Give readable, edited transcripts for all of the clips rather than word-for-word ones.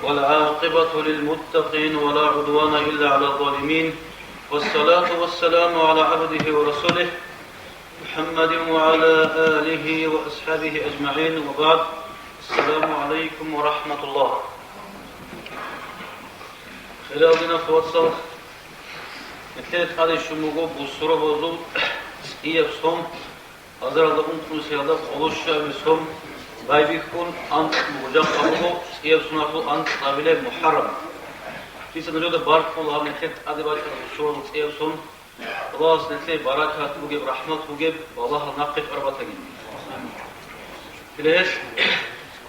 والعاقبة للمتقين ولا عدوان إلا على الظالمين والصلاة والسلام على عبده ورسوله محمد وعلى آله وأصحابه أجمعين وبعد. السلام عليكم ورحمة الله. خلالنا توصل مثلت هذا الشموغو بصورة بوزو إيه بسهم أزر الله أنتم سيادة قلوشة بسهم بايبيكون أنت مجاق أبوغو إيه بسناتو أنت قابلة محرم كيسا نجود بارك الله مثلت هذا باشر بصورة إيه بسهم الله سنتلي بركات وجب رحمة وجب والله ناقف أربعتين. ليش؟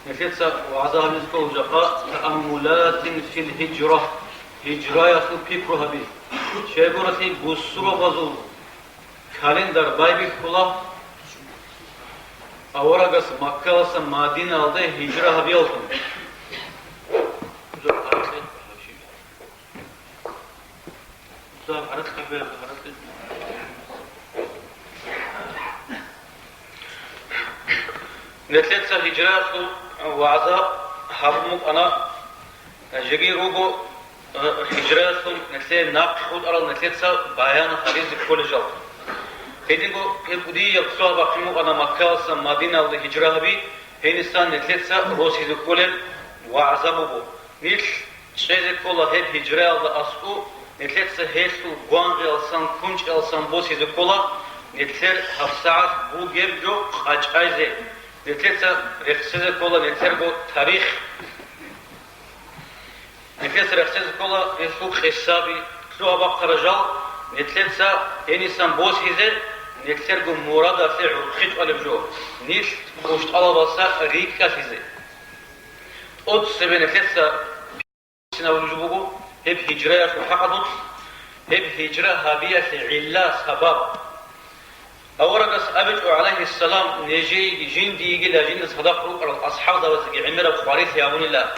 نفيت وعزاها نذكر جقاء تأملات في الهجرة. هجرة يخلو بيكروها بي. شيء بوسرو بازو. كالندر بايبي كلا. أورغاس مكة وسم مدينة على هجرة هبيلتون. نتلت هجرة وعزا حرمك أنا جيجي روبو هجرة نتلت ناقخود أرى نتلت بيان حديث كل جل. هيدينكو هبودي يقصوا بقيمك أنا مكة وسم مدينة ولا هجرة هبي هينستان نتلت روسي ذكول وعزا بوبو. نيل شيء ذكول هب هجرة ولا أسقو نتلت هيسو غوانغ ألسان كونش ألسان بوسي ذكولا نتلت هفساعات بوجب جو أجازة. نتلت رخصة كولا نتلت تاريخ نتلت رخصة كولا يسوق حسابي شو أبغى خرجال نتلت إنسان بوس هذا نتلت مراد في عرقيت على جو نيش خوشت على بسا ريكا هذا أود سبب نتلت سنة ولجبوجو هب هجرة وحقدت هب هجرة هبية علة سبب أورقس أبج عليه السلام نجي جندي يجي جند صدقوا الأصحاب ده عمره بخاريث يا أبون الله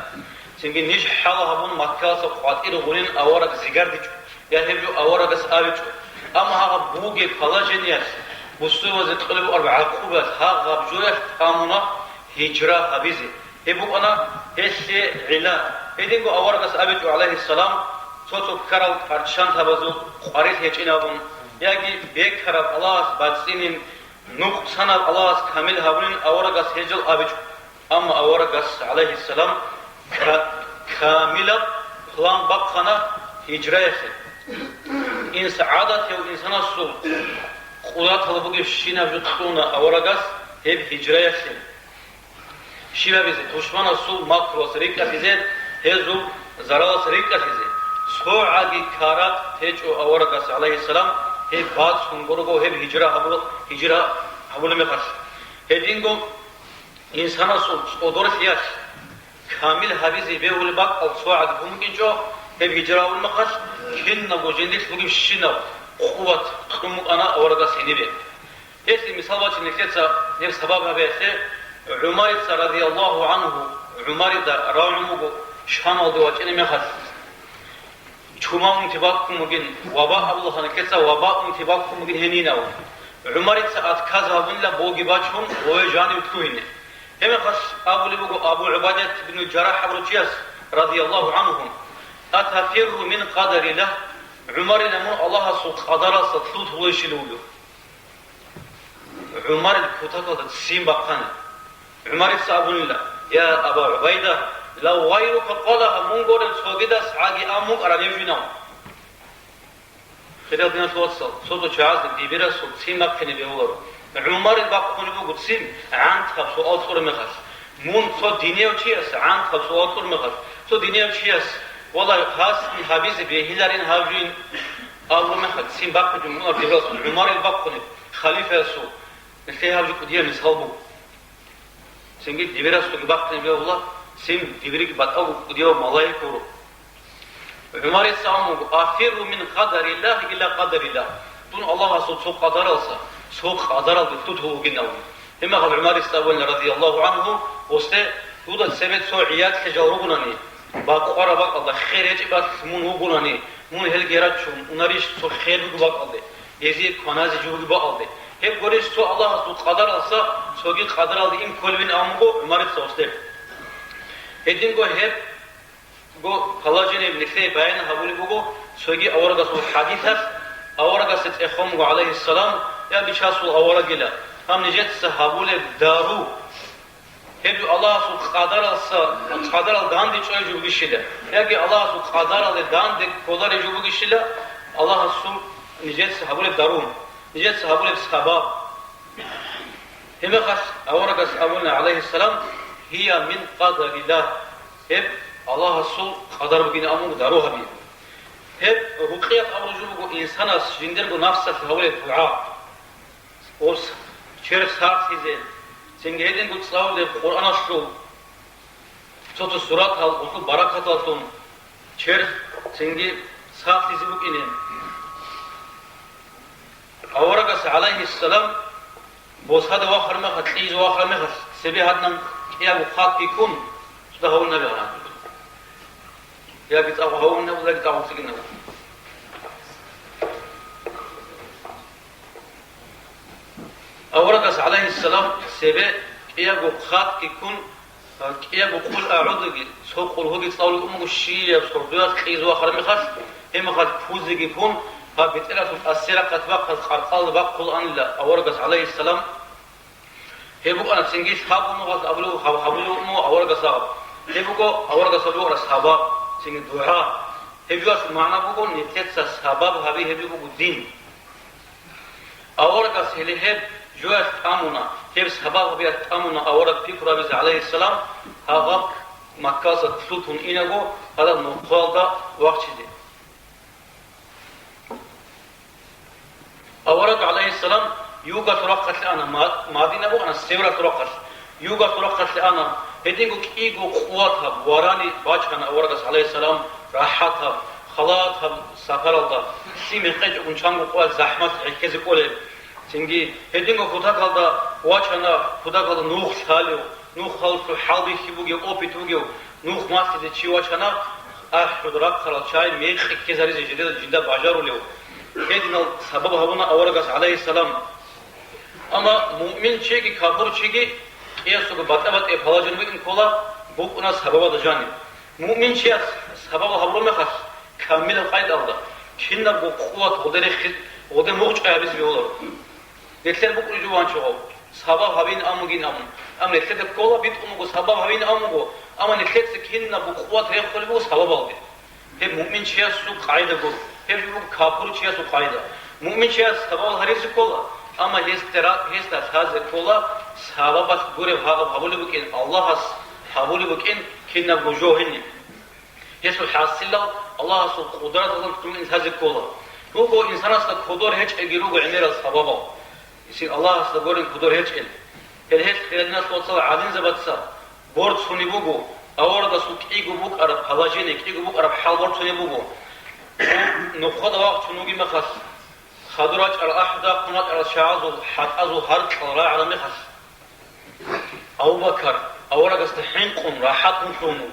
سنجي نج حلا هبون مكة سقاطير غنين أورق زجاردج يا هبجو أورقس أبج أما هذا بوجي فلا جنيس بسوا زتقلب أربعة قبة هذا بجوله تامنا هجرة هبيزي هبو أنا هسي علا هيدينكو أورقس أبج عليه السلام صوت كرال فرشان تبازو خاريث يجينا أبون ياجي بيكرب الله باتسينين نوق سنة الله كامل هابونين أورغاس هجل أبج أما أورغاس عليه السلام كاملة خلان بقنا هجرة إن سعادة أو إنسان السوء قدرات هلبوك الشينا بجتونا أورغاس هب هجرة شيبا بيزي دشمن السوء ماكروس ريكا بيزي هزو زراس ريكا بيزي سوعاقي كارات هجو أورغاس عليه السلام هي بعض سنقولوا هي هجرة هبول مخش هدينكو إنسان صدور سياس كامل هبيزي بيقول بق الصواعد ممكن جو هي هجرة هبول مخش كنا بوجنديس بقول شينا قوة تخدمك أنا أورجا سينبه هسه مثال واحد نكتة نفس سببها بيسه عمر رضي الله عنه عمر دا راعمه شان ودوات إني مخش شوما انتباهكم مجن وباء الله هنكسا وباء انتباهكم مجن هنينا عمر ساعات كذابون لا بوجي باشون ويجاني بتوهين هم خش أبو عبادة بن الجراح أبروتياس رضي الله عنهم أتفر من قدر الله عمر نمو الله سوق قدر سطلوت هو يشيلوله عمر الكتاب تسيم بقنا عمر سأبون الله يا أبا عبيدة لو غيرك قالها منقول سوغداس عاجي أمك أرانيجينا خلال دينا توصل صوتو شعاز ديبيرا صوت سيمك كني بيولر عمر الباق كوني بقول سيم عن خبصو أطور مخش مون صوت دينيا وشياس عن خبصو أطور مخش صوت دينيا وشياس والله خاص حبيز بهيلارين هاجين الله مخش سيم باق جمهور ديبيرا عمر الباق كوني خليفة سو الفيها بجو كديا مسخالبو سنجي ديبيرا صوت باق كني بيولر سيم دبريك باتأو ديو ملايكورو عمر السلام أفر من قدر الله إلى قدر الله دون الله سوق قدر الله سوق قدر الله تطهو جنوا إما قال عمر السلام رضي الله عنه وسته تودا سبت سوعيات كجاروبناني باقورا باق الله خير يجبات مون هو بناني مون هل جرات شو وناريش سو خير بقى الله يزيد كناز جوه بقى الله هب قريش سو الله سوق قدر الله سوقي قدر الله إم كل من أمكو عمر السلام هدين هب go palajene nifle bayan habuli bugo sogi awaragas u hadithas awaragas ekhom go alayhi salam ya bichasul awaragila ham nijet sahabule daru hebu Allah su qadar al dandi choy jubu gishile yagi Allah su qadar al dandi kolare jubu gishile Allah su nijet sahabule darum nijet sahabule sabab hema khas awaragas abuna alayhi salam hiya min qadarillah heb Allah su qadar bugin amu daru habi heb ruqiyat amru jubu insanas jinder bu nafsa sahabule dua os cher saat size Sengheden gut slavle Qur'an ashru çotu surat al oku barakat alsun cher sengi saat size bu inen awaragas alayhi salam bosada wa kharma khatliz wa kharma sebi hadnan ya bu khatikun suda hawna be ana ya git hawna uza git awsigina awaragas alayhi salam sebe iyago khat kikun iyago qul a'udhu gi so qul hogi sawlu umu shiya sorduat khizwa kharmi khas hem khat fuzi gi kun fa bitiratul asira qatba qarqal ba qur'an la awaragas alayhi salam hebu ana singi sabu mu gas ablu habulu mu awaragas hebu ko awaragas abu ras sabab singi du'a hebu as maana bu nitet sa sabab habi hebu bu din awaragas hele heb جوات أمونا كيف سبب بيت أمونا أورد فكر أبي عليه السلام هذا مكاسة سلطان إنه هذا نقال ده وقت ده أورد عليه السلام يوجا ترقت لأنا ما دينه أنا سيرة ترقت يوجا ترقت لأنا هدينكو كيجو قواتها وراني باجنا أورد عليه السلام راحتها خلاطها سفر الله سيم خيج ونشانو قوات زحمة عكز كله Çünkü hedingo kudakalda vaçana kudakalda nuh salio nuh halsu halbi hibuge opituge nuh maside chivaçana ahudrak khala çay meh kezari jede jinda bajar oluyor. Hedinal sabab havuna avaragas aleyhisselam ama mümin çeki kafir çeki esu batabat falajın bir kola bu ona sababa da cani. Mümin çeki sababa havlu khas kamil qayd aldı. Kinda bu kuvvet odere muç abiz bir olur. Netler bu ucuvan çoğu. Sabah habin amugin amun. Ama netler de kola bit umugu sabah habin amugu. Ama netler de kinna bu kuvvet rekol bu sabah aldı. Hep mümin çiğe su kayda bu. Hep bu kafir çiğe su kayda. Mümin çiğe sabah harisi kola. Ama hesta taze kola sabah bas görev habulu bukin Allah has habulu bukin kinna bu johin. Yesu hasilla Allah su kudret olan tutumun taze kola. Bu insan aslında kudur hiç egiru emir sababa. İşte Allah aslında görün kudur hiç el. Hiç nas olsa adin zabatsa. Bord suni bugu. Aorda su kigu bug arab halajene kigu bug arab hal bord suni bugu. Nuqada vaqt sunugi makhas. Khaduraç al ahda qunat al sha'azu hatazu harq ra ala makhas. Abu Bakar awragas tahin qum rahatun sunu.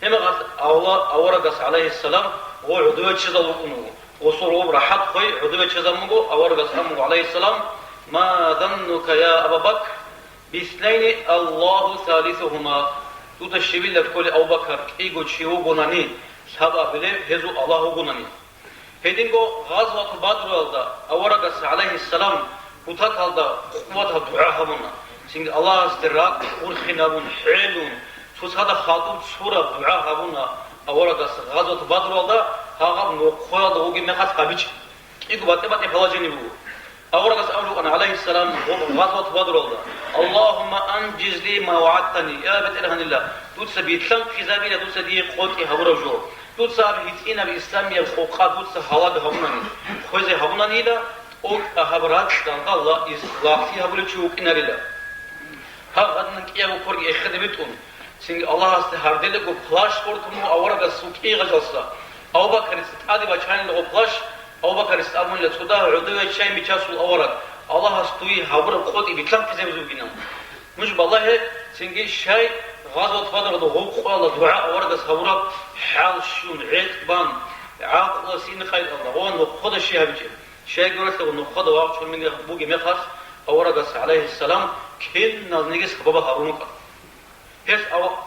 Hema gas Allah awragas alayhi salam o udwe chizalu unu. وصروب راحت خوي عذبة شزمه أورجس أمه عليه السلام ما ظنك يا أبا بكر باثنين الله ثالثهما تدشبيل لكل أبو بكر إيجو شيو بناني سبب بله هزو الله بناني هدينغو غزوة بدر alda أورجس عليه السلام وتك alda قوة دعاء همنا سين الله استراك ورخنابون حيلون سوسادا خاطب سورة دعاء همنا أورجس غزوة بدر alda هاغم نقول ده هو جميع خاص قبيش إيكو بات فلاجيني بو أورجس أولو أنا عليه السلام غزوة بدر الله اللهم أنجز لي ما وعدتني يا بيت إله الله دوت بيتلم في زابيله دوت دي قوتي هورا جو دوت صار هيتينا بالإسلام يا خوقا دوت هلاك هوناني خوزي هوناني لا أو أخبرات الله إسلافي هبلو تشوك إن الله هذا نك يا بكور إخدمتهم سين الله استهردلك وفلاش كورتمو أورجس سوق إيجاسا أبو بكر استعادي بچان لو فلاش أبو بكر استعمل لسودا عدوه شيء بيشاسول أورج الله استوي هبر قوتي بيتلم في زمزم بينام مش بالله سينجي شيء غزوة بدر ده هو قال دعاء أورجس هبر حال شون عيد بان عاقل سين خير الله هو نخد الشيء هبيجي شيء قرأت له نخد واقع شو من بوجي مخاص أورجس عليه السلام كن نزنيجس خبابه هارونك هيش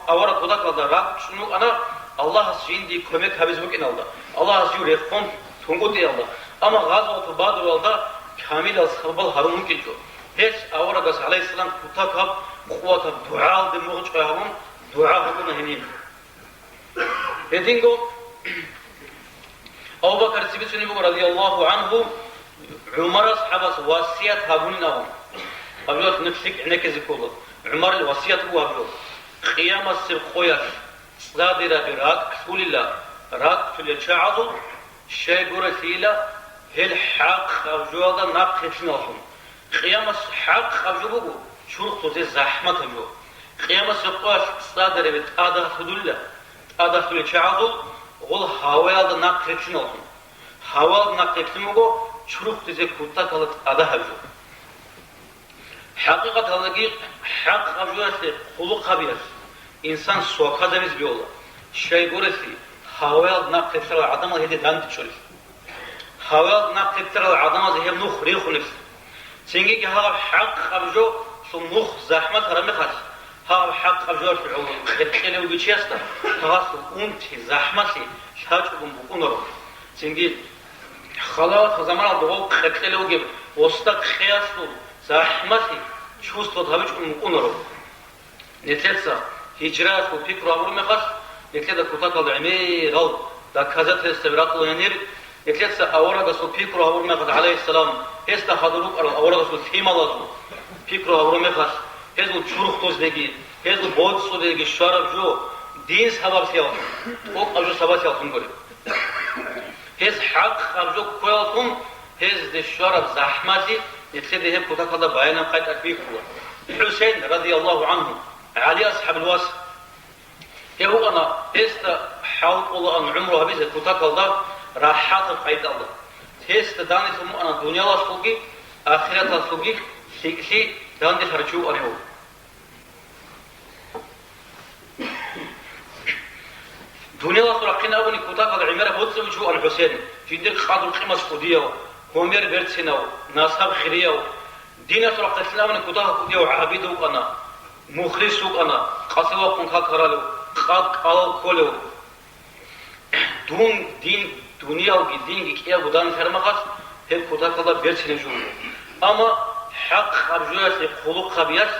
أورج بدك هذا راك شنو أنا Allah'as şimdi kömek habiz bugün aldı. Allah'as yürü fon tungut aldı. Ama gazvatu Badr aldı kamil al sabal harun geçiyor. Hiç avragas aleyhisselam kutakab kuvvata dua aldı muğuç ayağım dua hakuna henin. Edingo Abu Bakr Siddiq radıyallahu anhu Umar'a sahabas vasiyet habunin avun. Abdullah nefsik nekezi kolu. Umar'ın vasiyet bu abdullah. Kıyamet sır koyar. Zadira bir rak sulillah. Rak tüle çağadu. Şey göresiyle hel hak avcıda nakhetin olsun. Kıyamet hak avcı bu. Şuruk tuze zahmet avcı. Kıyamet sır koyar. Zadira bir adah sulillah. Adah tüle çağadu. Ol havaya nakhetin olsun. Hava nakhetin bu. Şuruk tuze kutta kalıp adah avcı. Hakikat halaki hak avcısı kuluk habiyas. İnsan sokağa biz bir ola. Şey göresi havaya nakhetin adamı hedi dandik şöyle. Havaya nakhetin adamı hem nuh rihunif. Çünkü ki hak avcı su nuh zahmet harami khas. Hak avcı şu etkili u geçiyasta. Khas unti zahmeti şaçubun bu onur. Çünkü خلاص zaman aldı o etkili u gibi. Osta kıyaslı zahmeti чувство тавичкун мукунро нетеца хиҷрат ва фикру авур мехас нетеда кутакал эмерал да казат севратул энер нетеца авора гасу фикру авур мехас алейхиссалам эста хадурук авора гасу фималазу фикру авур мехас езу чурухтоз деги езу бодсу деги шараб жо дин сабаб сиал ок авжо сабаб сиал сунгори ез хақ авжо коялсун ез де шараб захмати يتسدي هيك وتقضى بيانا قد أكبيك حسين رضي الله عنه علي أصحاب الواسع هو أنا هست حاول الله أن عمره بيزه وتقضى راحات القيد الله هست داني ثم أنا دنيا الله سوقي آخرة سوقي سي داني خرجوا أنا هو دنيا الله سوقينا أبني وتقضى عمره بوتس وجهه الحسين جندك خاطر قيمة سعودية همير برتسيناو ناصحاب خيرياو دينا سرق الإسلام كده كده عبيدو أنا مخلصو أنا قصوا كونك كرالو قاد قالو كولو دون دين دنيا وجدين كيا بدان فرمخاس هيك كده كده برتسينجو أما حق خرجوه خلق خبيث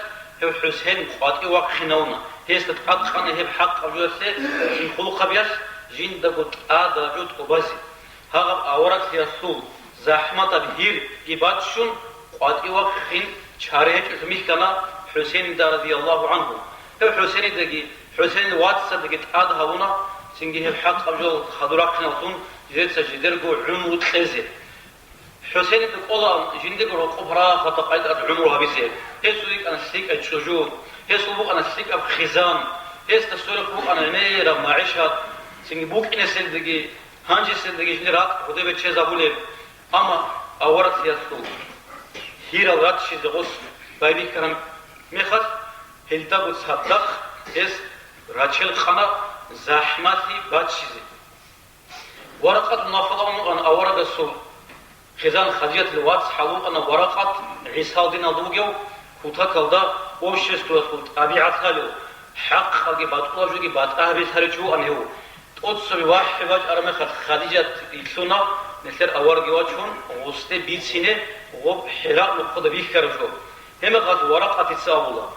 هو حسين قاتي وقخناونا هيست قاد خانه هب حق خرجوه شين خلق خبيث جين دقت آدا جود قبازي هذا أورك يسوع زحمت بهیر گیباتشون قاطی وقت خین چاره اسمیش کنا حسین رضی الله عنه هو حسین دگی حسین واتس دگی تاد هونا سنگی حق ابجو خضراق نوتون جد سجدر جو عمر تخزه حسین دقولا جندق رو قبرا فتقيد عمره بيسه هسويك انا سيك اتشجو هسوبو انا سيك اب خزان هستسورك بو انا ميرا معيشات سنگی بوك انسل دگی هانجي سل دگی جنرات خود به چه زابوله Ama avarat siyasal hira rat şizgos baybi karam mehas heltagut saddak es rachel khana zahmati bad şizi waraqat nafalanu an awarada su khizan khadiyat alwat halu ana waraqat isaldin aldugyo kutakalda o şestuasul tabiat halu haq khagi batqula jugi bat ahbi sarchu anhu otsobi wahvaj armekhat khadijat ilsuna نسر أورجي وجههم وسط بيتسينه وب حراء نقطة بيكرشوا هم قد ورقة السابولة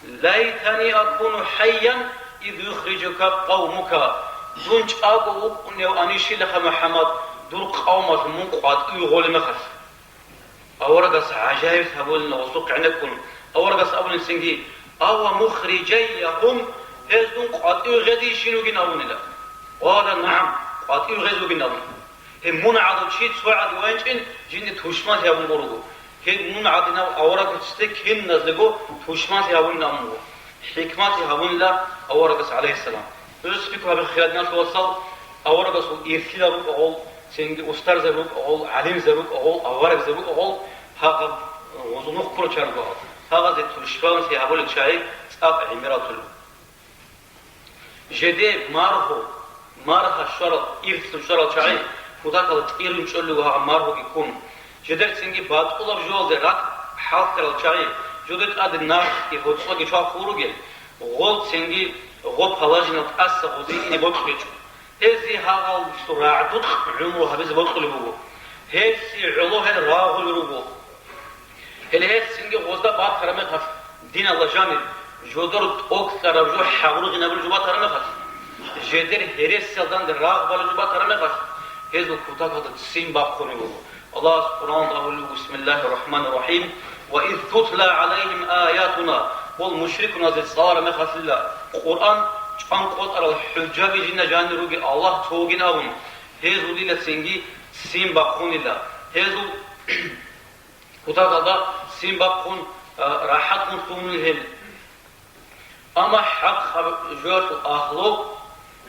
ليتني أكون حيا إذ يخرجك قومك دونش أقو إنه أنيشي لك محمد دور قومك من قاد يغول مخس أورجس عجائب سابولنا وسوق عندكم أورجس أول سنجي أو مخرجيهم هزون قاد يغدي شنو جناون لا قال نعم قاد يغدي جناون هم منعاد شيء سوعد وينشين جند توشمان يابون بورو هم منعادنا أورك تستك هم نزلقو توشمان يابون نامو حكمات يابون لا أوركس عليه السلام بس فيكم هذا الخيال ناس وصل أوركس إرثي زروق أول سنج أستر زروق أول علم زروق أول أورك زروق أول هذا وزنوق كل شرقه هذا توشمان يابون الشيء أب عمراتلو جدي مارها شرط إرث شرط شيء خداقل تقيرن شلوها عماره يكون جدر سنجي باتقول بجول درات حال كرال شاي جدت أد النار يفوتسوا جشوا خروجه غول سنجي غو فلاجنا تأسى غزي إني بطخلج هذي هاغل سرعة دخ عمره هبز بطخلبو هذي علو هذا راغل ربو هذي سنجي غزدا بعد خرمي خف دين الله جانب جودر أكثر جو حاول جنابل جوات خرمي خف جدر هرس سلطان در راغ بال جوات خرمي خف هذي كوتا كوتا سين باب خرمي الله سبحانه وتعالى بسم الله الرحمن الرحيم وإذ تتلى عليهم آياتنا والمشركون زي صار مخاص الله القرآن چان قطر الحجاب جنة جان روغي الله توغين أبون هذو ليلة سنجي سين بقون الله هذو كتاب سين بقون راحت مصوم الهل أما حق جوات أخلو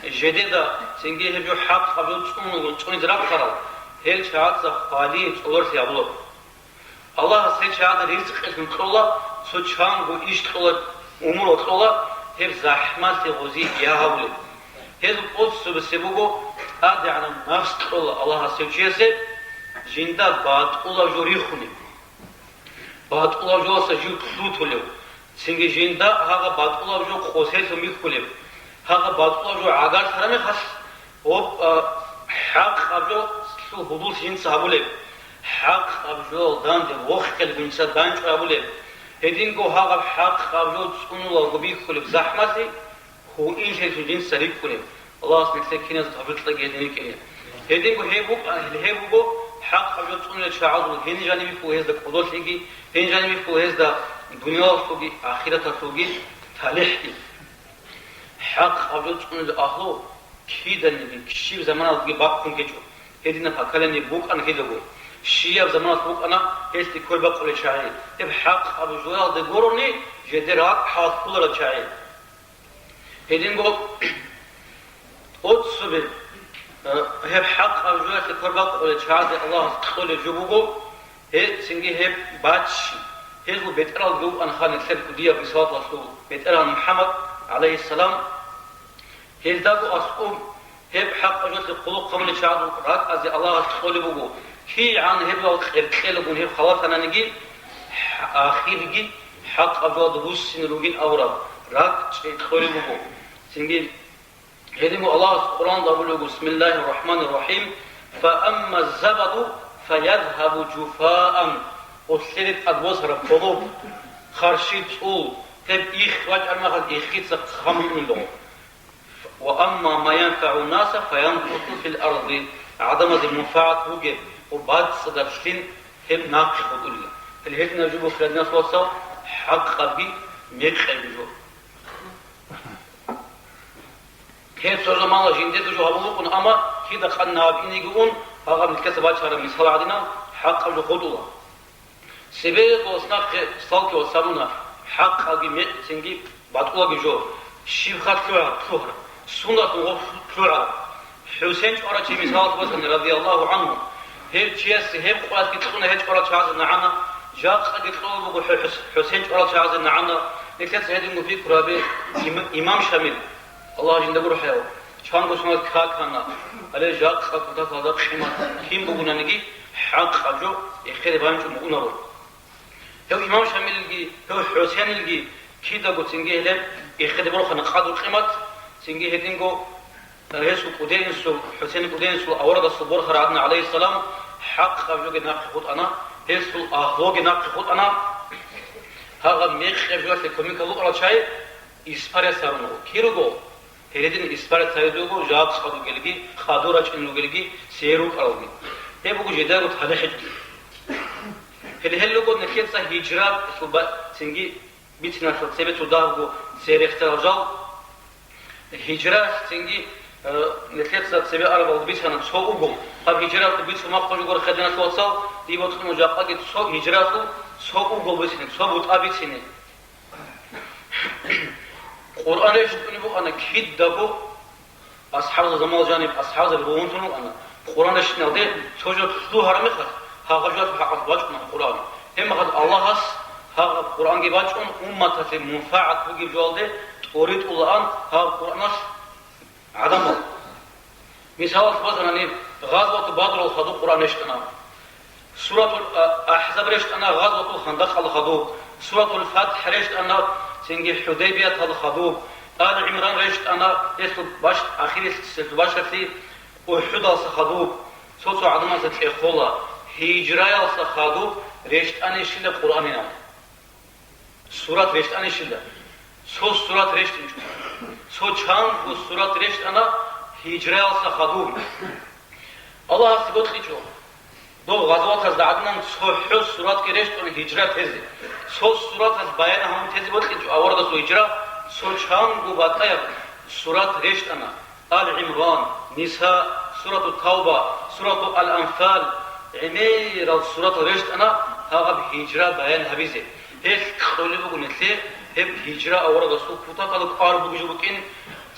جديدة سنجي هجو حق خبيو تشون زراب خرال هل شعات خالي تولر سيابلو الله سيشعات رزق اسم تقول سوچان گو ایش تقول امور تقول هب زحمت غزي يهول هذ قدس بسببه أدي على نفس تقول الله سيشيسه جندا بعد الله جوري خوني بعد الله جو سجيو تدوت له سنجي جندا هذا بعد الله جو خوسه سميك خليه هذا بعد الله جو عقار سرمي خس و حق أبجو سو حدود جن صابوله حق أبجو دان ده وقت كل جنسا دان شابوله هدين کو هاغ حق قابلو تسونو غبي خلف زحمتي هو إن شيء جنس سريب خلف الله سبحانه كنز تفرط لك هدين كنيا هدين کو هيبو حق قابلو تسونو شعاظ هين جانبي فو هذا قدوس لقي هين جانبي فو هذا دنيا سوقي آخرة سوقي تالحتي حق قابلو تسونو آخلو كيدا نبي كشيف زمان أزقي باقون كجو هدين فكالني بوك أن كيدو شيء في زمان فوق أنا هستي كل بقول شاعر بحق أبو جوال دقورني جدراك حاصل رجعي هدين قول أتصب هب حق أبو جوال كل بقول شاعر الله تقول جبوه هي سنجي هب باتش هذو بيترى الجو أن خان السلف ديا في صلاة رسول بيترى محمد عليه السلام هذا قو أسقم هب حق أبو جوال قلوب قبل شاعر راك أزي الله تقول جبوه كي عن هبلا خير بون هب خلاص أنا نجي آخر جي حق أبواد روسين روجين أورا راك تخوري بقو سنجي هديمو الله القرآن دبلو بسم الله الرحمن الرحيم فأما الزبد فيذهب جفاء وسيرت أدوسر قلوب خرشيت أول تب إخراج المخل إخيت خمن له وأما ما ينفع الناس فينقص في الأرض عدم المنفعة وجب وبعد صدقتين هم ناقش بقول الهيك نجيبه في الناس وصل حق قلبي ميخ بيجو هي صار ما الله جندي تجو هبلوكن أما كده خلنا بينيجون هذا من الكسبات شهر مثال عدنا حق قلبي خدولا سبب وصنع صالك وسامنا حق قلبي ميخ سنجي بعد الله بيجو شيخات كلها سنة كلها حسين أرى شيء مثال وصل رضي الله عنه هيك شيء هيك قرأت كتبنا هيك قرأت شعز نعنا جاء قد يقولوا بقول حسين قرأت شعز نعنا لكن سيدنا في قرابة إمام شامل الله جند بروح ياو شان قصنا كاكنا على جاء قد هذا قيمة كم بقولنا نجي حق أجو يخير بانش مقولنا هو إمام شامل الجي هو حسين الجي كذا قلت سنجي هلا يخير بروح نقادو قيمة سنجي هدينجو هيسو قدينسو حسين قدينسو أورد الصبور خرعنا عليه السلام حق خرجوا جناق خود أنا هيسو أخلو جناق خود أنا هذا ميخ خرجوا في كمية لو على شيء إسبارة سامنو كيرجو هيدين إسبارة سايدوجو جاب خدو جلبي خادو راج إنه جلبي سيرو كاروجي هي بقول جدار وتحلى حج هلو قلنا كيف صح هجرة سوبا سنجي بيتنا سبت وداهو سير اختراجال هجرة سنجي نتلقى سبب أربعة وبيت هنا سوقهم هب هجرة بيت ما خرج يقول خدنا توصل دي وقت مجاقة قد سوق هجرة سوقهم بيت هنا سوق وتقابل هنا القرآن إيش تقول أنا كيد دبو أصحاب الزمان جانب أصحاب الرومان تنو أنا القرآن إيش نقدر توجد سلوه هرمي خد هذا جوات حق واجبنا القرآن هم قد الله هس هذا القرآن جباجون أمة تسمى منفعة وجب جوالده تريد الآن هذا القرآن عدم مثال مثلا غزوة بدر الخدو قرآن اشتنا سورة الأحزاب اشتنا غزوة الخندق الخدو سورة الفتح اشتنا سنجي حديبية الخدو آل عمران رشت أنا يسلب باش أخير يسلب باش في أحد الصخادو صوت عدم زت إخولا هجرة الصخادو رشت أنا شيل القرآن نام سورة رشت أنا شيل صوت سورة رشت صوت شان سورة رشت أنا هجرة الصخادو الله سبحانه خيجو دو غزوات از دعدنان صحو سورة کی رشت اون هجرة تزي صحو سورة از بیان هم تزي بود خيجو آورده سو هجرة سوچان گو باتایا سورة رشت انا آل عمران نساء سورة التوبة سورة الأنفال عمير سورة رشت انا هاغب هجرة بیان هبيزي هيك خولي بگو نتلي هب هجرة آورده سو كوتا قلق آر بگو بكين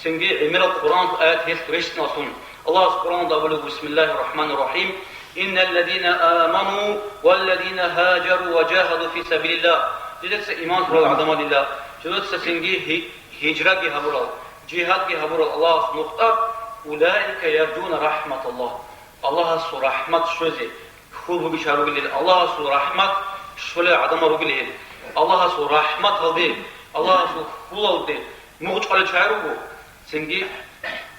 سنگي عمير القرآن آيات هيك رشت ناسون الله سبحانه وتعالى بسم الله الرحمن الرحيم إن الذين آمنوا والذين هاجروا وجاهدوا في سبيل الله جدت إيمان فرال عدم الله جدت سنجي هجرة جهبرال جهاد جهبرال الله نقطة أولئك يرجون رحمة الله الله سو رحمة شوزي خلوا بشارو بالله الله سو رحمة شولا عدم رجله الله سو رحمة هذه الله سو خلا هذه موج على شعره سنجي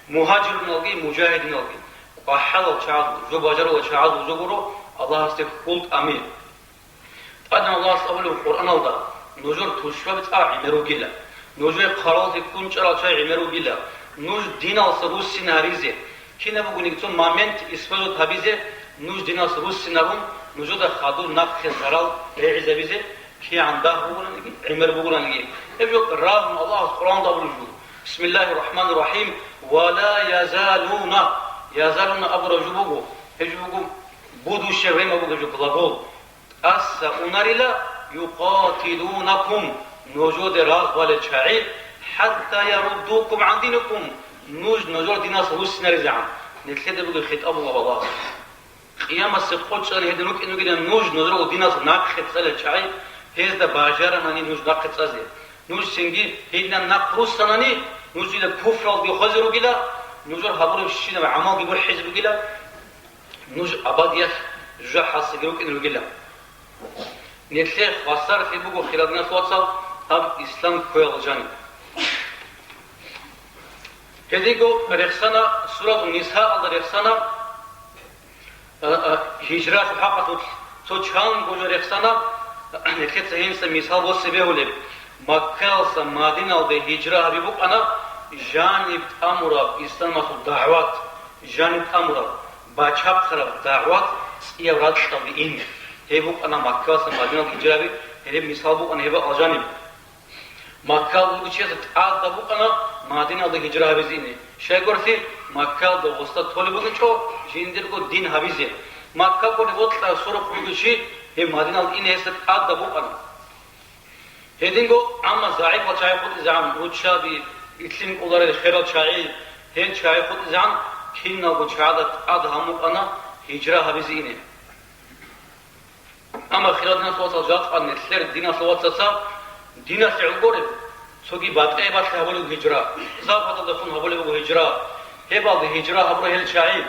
مهاجر نلقي مجاهد نلقي قحل الشعب جو بجر الشعب وجبره الله استقبلت أمين أدنى الله سبحانه القرآن الله نجور تشرب تاع عمرو جلا نجور قرار يكون شرع تاع عمرو جلا نج دين الصبوس سيناريزه كنا بقول نقول مامنت إسفلو تبيزه نج دين الصبوس سينارون نجود خادو نفخ زرال رعزة بيزه كي عنده بقول نجي عمر بقول نجي يبيك رغم الله القرآن ده بقول بسم الله الرحمن الرحيم ولا يزالون أبرا جبوغو هجبوغو بودو الشيء ما بقول جبلاغول أس أنارلا يقاتلونكم نوجود راغ والشعير حتى يردوكم عن دينكم نوجود دينا صلوس نرجع نتلد بقول خيط أبو الله قيام السقوط شان هدنوك إنه كده نوجود دينا ناق خيط الشعير هذا باجر أنني نوجود ناق خيط أزي نوج سنجي هدنا ناقروس أنني نوجود كفر بيخزرو كده نوجود هبور الشين وعمال يقول حزب كده نوج أبادية جا حاسقروك إنه كده نتلي خسر في بقول خلالنا صوتصل هم إسلام كويل جاني هذيكو رخصنا سورة النساء على رخصنا هجرة حقت سوتشان بقول رخصنا نتلي سهين سميسال بوسبيه ولب مكة سمادين على هجرة هبيبوك أنا جانب أمره إسلام الدعوات جانب أمره باشاب خراب دعوات يورات تبين هيبوك أنا مكة سمادين هجرة بي هيب مثال بوك أنا هيب الجانب مكة بوكشيء تعاد بوك أنا مدينة هجرة بيزينه شيء قرثي مكة دوستا ثولي بوكشوا جيندر كو دين هبيزه مكة كو نبوت سورة بوكشي هي مدينة إنه تعاد بوك أنا هيدينغو أما زعيم وشايف زعم روتشابي إسلام أولاد الخيرات شاعي هن شايف زعم كنا بشهادة أدهم أنا هجرة هبيزينه أما خيراتنا صوت الجات عن السر دينا صوت سا دينا سعقورب سوكي باتقي بات هبولو هجرة زافة دفن هبولو هجرة هبال هجرة هبولو هل شاعي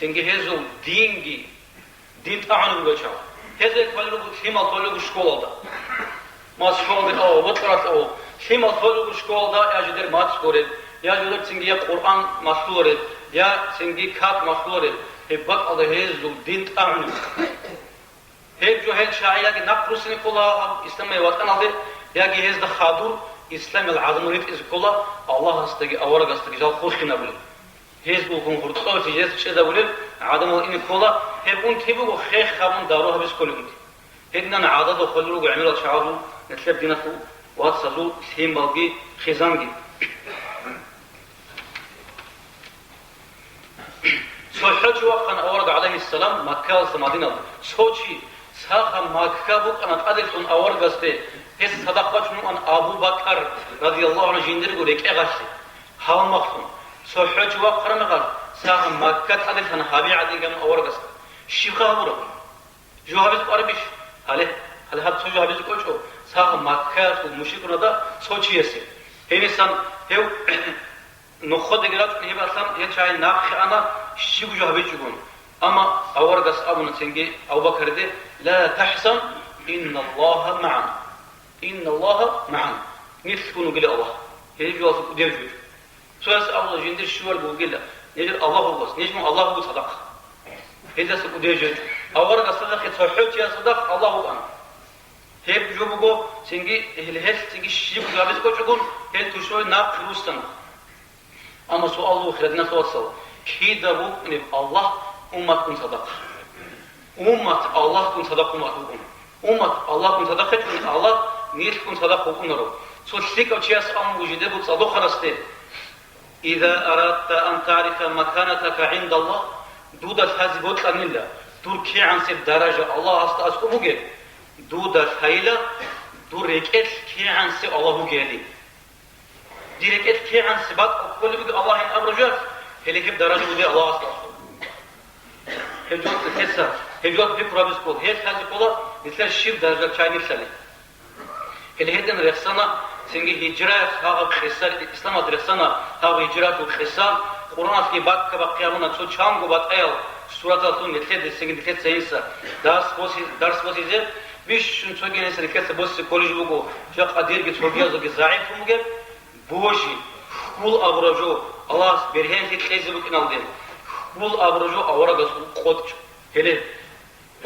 سنجي هزو دين تعانو بجاو هذا كله خيمة طلوا شكول ده ما شكول ده أو بطلت أو خيمة طلوا شكول ده يا جدر مات سكورد يا جدر سنجي قرآن مسلورد يا سنجي كات مسلورد هبات على هزو دين تعانو هيك جو هيك شاعية كي نقرسني كلها إسلام يواتنا هذا يا كي هذا خادور إسلام العظم ريت إز كلها الله استجي أورق استجي جال خوش كنا بقول هيز بكون خرطة في جالس شيء ده بقول عدم إن كلها هبون تبوا خير خامون داروها بس كل يوم هدنا عدد وخلوا وعملوا شعارو نتلب دينا فو واتسلو سهم بالجي خزانجي سوحج وقنا أورق عليه السلام مكة سمادينا سوتشي ساخا مكة بوك أنا أدرك أن أورق أسته هس صدقات من أن أبو بكر رضي الله عنه جندر يقولك إغاشي هاو مخصوم سوحج وقنا مقال ساخا مكة أدرك أن هابي عدين كان أورق أسته شيخا هورا جو هابيز قربيش هل هاد سوجو هابيز كل شو ساخا مكة ومشيكونا دا سوتشي يسي هنسان هيو نخود دقيقات نهيب أسلام يتشاي ناقش أنا شيخ جو هابيز جبون أما أورغس أبونا سنجي أو بكر ده لا تحزن إن الله معنا نتكون قل الله هيجي واسو ديجو سواس الله جندر شوال بوجلا نجر الله هو بس نجم الله هو صدق هذا سو ديجو أورق صدق صحيح يا صدق الله هو أنا هيب جوبو سنجي الهس سنجي شيب جابس كوشكون هل تشوي ناق فلوسنا أما سؤال الله خيرنا توصل كيدا بو إن الله أمة كن صدق أمة الله كن صدق أمة الله كن صدق إن الله نيل كن صدق ونرو سوتشيك أو شيء أسأل وجده بتصدق خرسته إذا أردت أن تعرف مكانتك عند الله دودة هذه بوت عن الله تركي عن سب درجة الله أستأذكم وجه دودة هيلا دوريكت كي عن سب الله وجهه ديريكت كي عن سبات كل بيد الله إن أبرجات هلي كيف درجة وجه الله أستأذكم هجوت الحسة هجوت بكرة بسكول هيك هذه كلها مثل الشيب درجة شايني سلي اللي هيدن رخصنا سنجي هجرات هذا خسار الإسلام رخصنا هذا هجرات وخسار قرآن في باك بقيامنا تسوي شام قبض أيل سورة التون نتلد سنجي نتلد سينسا درس بوسي زين بيش شن سوي ناس نتلد بوسي كولج بوجو جاك أدير بتوجيه زوج زعيم فموجب بوجي كل أبرجو الله برهان في تلزم بكنالدين كل أبرجو أورا قصو قط هله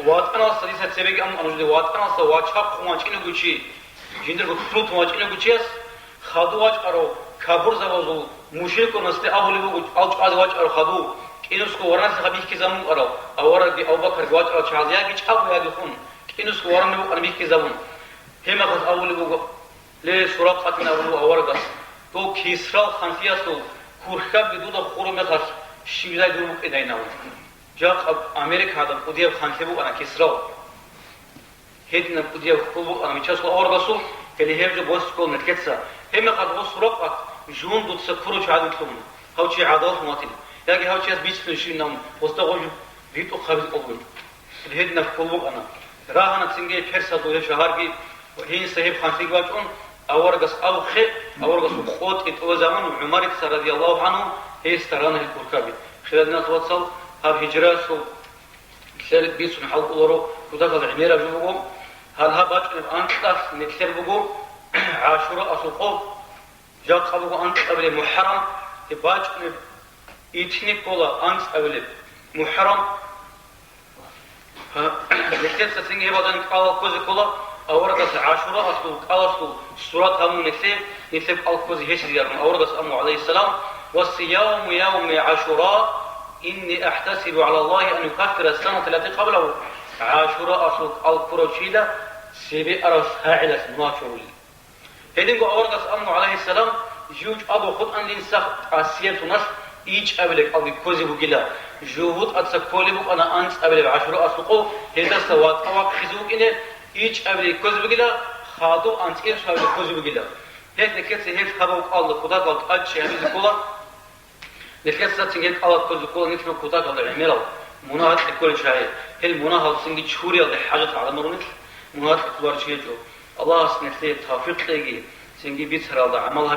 وات أنا صديق سبيك أنا جد وات أنا سوات شاق قماش إنه قشي جندر بطلوت قماش إنه قشيس خدواج أرو كابور زوجو مشرك ونسل أهل بوج أوج أزواج أرو خدو إنوس كوران سخبيه كزامو أرو أورا دي أو بكر جواج أرو شازيا كيش أبو يدخون إنوس كوران بوج أنا بيه كزامون هم خد أول بوج لسورة قاتنا أولو أورا قص تو كيسرا خانفياسو كورخاب بدو خورو مخش شيزاي دروك إدينا جاك أمريكا هذا قدير خانفيبو أنا كيسرا هيدنا قدير خلبو أنا ميشاسو أورا قصو اللي هيرجو بوسكول نتكتسا هم خد غصورا قات جون دوت سكرو شعاد كلهم هاوشي عادات ماتين يعني هاوشي بيش فنشين نام وستغول بيتو خابز أول الهدنا في قلبك أنا راهنا تسنجي فرصة دوله شهرجي وهين صاحب خانسي قاچون أورقص أو خير أورقص خود إتو زمان عمر رضي الله عنه هي استرانه الكركبي خلالنا توصل هاب هجراسو كسر بيسون حلق أورو ودخل عميرة جوجو هل هباج أنتلاف نكسر بقو عاشوراء أسوقو جاء قبله أنت قبل محرم تباج إتني كولا أنت قبل محرم نكتب سنجي بعدين قال كوزي كولا أورقة عاشوراء أصل سورة هم نكتب الكوز هيش ديارهم أورقة أمو عليه السلام والصيام يوم عاشوراء إني أحتسب على الله أن يكفر السنة التي قبله عاشوراء أصل الكروشيدة سيبي أرس هاعلة ناتشوري هيدنقو أورقة أمو عليه السلام جوج أبو خد أن لنسخ عسير تنس إيج أبلك أو كوزي بقلا جوهود أتسكولي بق أنا أنت أبلك عاشوراء أسلقو هيدا سوات أواك خزوك إنه إيج أبلك كوزي بقلا خادو أنت إيش أبلك كوزي بقلا هيك نكتسي هيك خبوك الله خدا قلت أجي هبيز كولا نكتسي تنجيك الله كوزي كولا نتفو خدا قلت عميرا مناهد كل شيء هل مناهد سنجي شهوري الله حاجة على مرونك مناهد كبار شيء جو الله سنتلي توفيق تيجي سنجي بيتر الله عملها